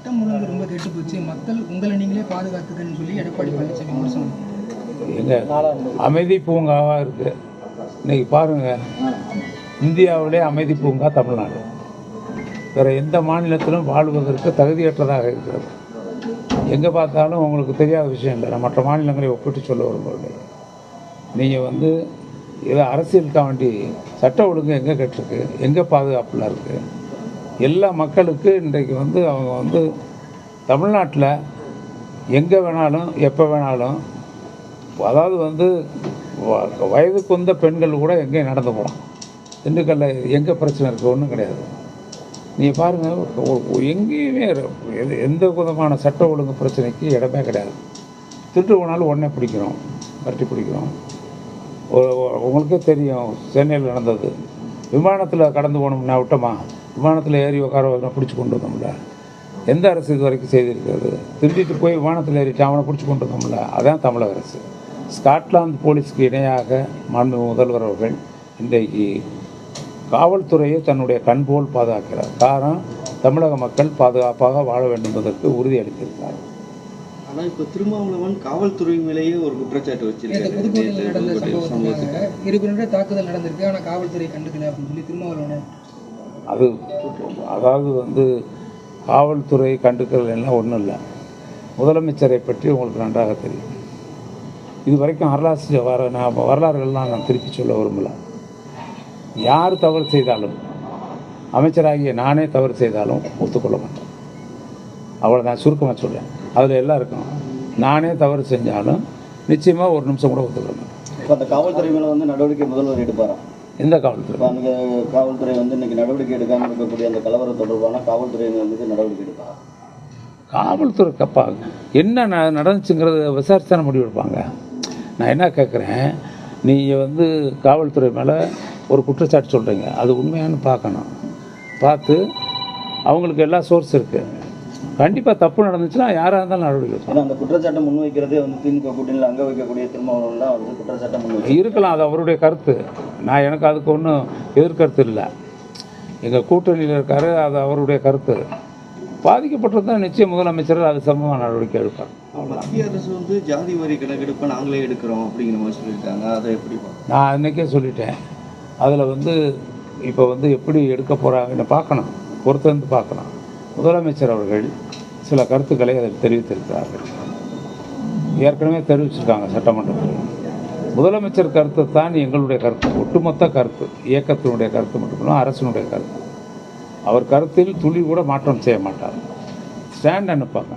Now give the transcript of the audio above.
சட்டம் ஒழுங்கு ரொம்ப கெட்டு போச்சு, மக்கள் உங்களை நீங்களே பாதுகாத்துக்கன்னு சொல்லி எடப்பாடி பழனிசாமி விமர்சனம். எங்கள் அமைதி பூங்காவாக இருக்குது. இன்றைக்கி பாருங்கள், இந்தியாவிலே அமைதி பூங்கா தமிழ்நாடு. வேறு எந்த மாநிலத்திலும் வாழ்வதற்கு தகுதியற்றதாக இருக்கிறது. எங்கே பார்த்தாலும் உங்களுக்கு தெரியாத விஷயம் இல்லை. நான் மற்ற மாநிலங்களை ஒப்பிட்டு சொல்ல விரும்பவில்லை. நீங்கள் ஏதோ அரசியலுக்காக வேண்டி சட்ட ஒழுங்கு எங்கே கெட்டிருக்கு, எங்கே பாதுகாப்பில் இருக்குது. எல்லா மக்களுக்கு இன்றைக்கு அவங்க தமிழ்நாட்டில் எங்கே வேணாலும் எப்போ வேணாலும், அதாவது வயதுக்கு வந்த பெண்கள் கூட எங்கேயும் நடந்து போகலாம். திண்டுக்கல்லில் எங்கே பிரச்சனை இருக்குது, ஒன்றும் கிடையாது. நீங்கள் பாருங்கள், எங்கேயுமே எந்த விதமான சட்ட ஒழுங்கு பிரச்சனைக்கு இடமே கிடையாது. திருட்டு போனாலும் உடனே பிடிக்கிறோம், பரட்டி பிடிக்கிறோம். உங்களுக்கே தெரியும், சென்னையில் நடந்தது. விமானத்தில் கடந்து போனோம்னா விட்டோமா, விமானத்தில் ஏறி உட்கார பிடிச்சி கொண்டு வந்தோம்ல. எந்த அரசு இது வரைக்கும் செய்திருக்கிறது? திருடிட்டு போய் விமானத்தில் ஏறிட்டு அவனை பிடிச்சி கொண்டு வந்தோம்ல. அதான் தமிழக அரசு. ஸ்காட்லாந்து போலீஸ்க்கு இணையாக மாண்பு முதல்வர் அவர்கள் இன்றைக்கு காவல்துறையை தன்னுடைய கண்போல் பாதுகாக்கிறார். காரணம், தமிழக மக்கள் பாதுகாப்பாக வாழ வேண்டும் என்பதற்கு உறுதியளித்திருக்கிறார். ஆனால் இப்போ திருமாவளவன் காவல்துறை மேலேயே ஒரு குற்றச்சாட்டு வச்சிருக்காரு. புதுக்கோட்டையில் நடந்த சம்பவத்துக்காக 2 பேருடைய தாக்குதல் நடந்திருக்கு, ஆனால் காவல்துறை கண்டுக்கல அப்படின்னு சொல்லி திருமாவளவன். அதாவது காவல்துறை கண்டுக்கல் ஒன்றும் இல்லை. முதலமைச்சரை பற்றி உங்களுக்கு நன்றாக தெரியும். இது வரைக்கும் வரலாறுகள்லாம் நான் திருப்பி சொல்ல விரும்பலை. யார் தவறு செய்தாலும், அமைச்சராகிய நானே தவறு செய்தாலும் ஒத்துக்கொள்ள மாட்டேன். அவ்வளோ நான் சுருக்கமாக சொல்கிறேன். அதில் எல்லாம் இருக்கும். நானே தவறு செஞ்சாலும் நிச்சயமாக ஒரு நிமிஷம் கூட ஒத்துக்கொள்ள மாட்டேன். இப்போ அந்த காவல்துறை மேலே நடவடிக்கை முதல்வர் எடுப்பாரா? எந்த காவல்துறை? அந்த காவல்துறை இன்னைக்கு நடவடிக்கை எடுக்காமல் இருக்கக்கூடிய அந்த கலவரம் தொடர்பான காவல்துறை நடவடிக்கை எடுப்பாரா? காவல்துறை என்ன நடந்துச்சுங்கிறத விசாரிச்சு தானே முடிவு எடுப்பாங்க. நான் என்ன கேட்குறேன், நீங்கள் காவல்துறை மேலே ஒரு குற்றச்சாட்டு சொல்கிறீங்க, அது உண்மையானு பார்க்கணும். பார்த்து அவங்களுக்கு எல்லா சோர்ஸ் இருக்குது. கண்டிப்பாக தப்பு நடந்துச்சுன்னா யாராக இருந்தாலும் நடவடிக்கை எடுக்கணும். அந்த குற்றச்சாட்டை முன்வைக்கிறதே திமுக கூட்டணியில் அங்கே வைக்கக்கூடிய திருமாவளவன் தான் குற்றச்சாட்டை முன்வைக்க இருக்கலாம். அது அவருடைய கருத்து. எனக்கு அதுக்கு ஒன்றும் எதிர்கருத்து இல்லை. எங்கள் கூட்டணியில் இருக்கார், அது அவருடைய கருத்து. பாதிக்கப்பட்டிருந்தால் நிச்சயம் முதலமைச்சர் அது சம்பந்தமாக நடவடிக்கை எடுப்பார். மத்திய அரசு ஜாதி வாரி கணக்கெடுப்பை நாங்களே எடுக்கிறோம் அப்படிங்கிற மாதிரி சொல்லியிருக்காங்க. அதை எப்படி? நான் அன்றைக்கே சொல்லிட்டேன். அதில் இப்போ எப்படி எடுக்க போகிறாங்கன்னு பார்க்கணும், பொறுத்திருந்து பார்க்கணும். முதலமைச்சர் அவர்கள் சில கருத்துக்களை அதில் தெரிவித்திருக்கிறார்கள். ஏற்கனவே தெரிவிச்சிருக்காங்க சட்டமன்றத்தில். முதலமைச்சர் கருத்து தான் எங்களுடைய கருத்து, ஒட்டுமொத்த கருத்து, இயக்கத்தினுடைய கருத்து மட்டுமில்லை, அரசினுடைய கருத்து. அவர் கருத்தில் துளி கூட மாற்றம் செய்ய மாட்டார். ஸ்டாண்ட் அனுப்பாங்க.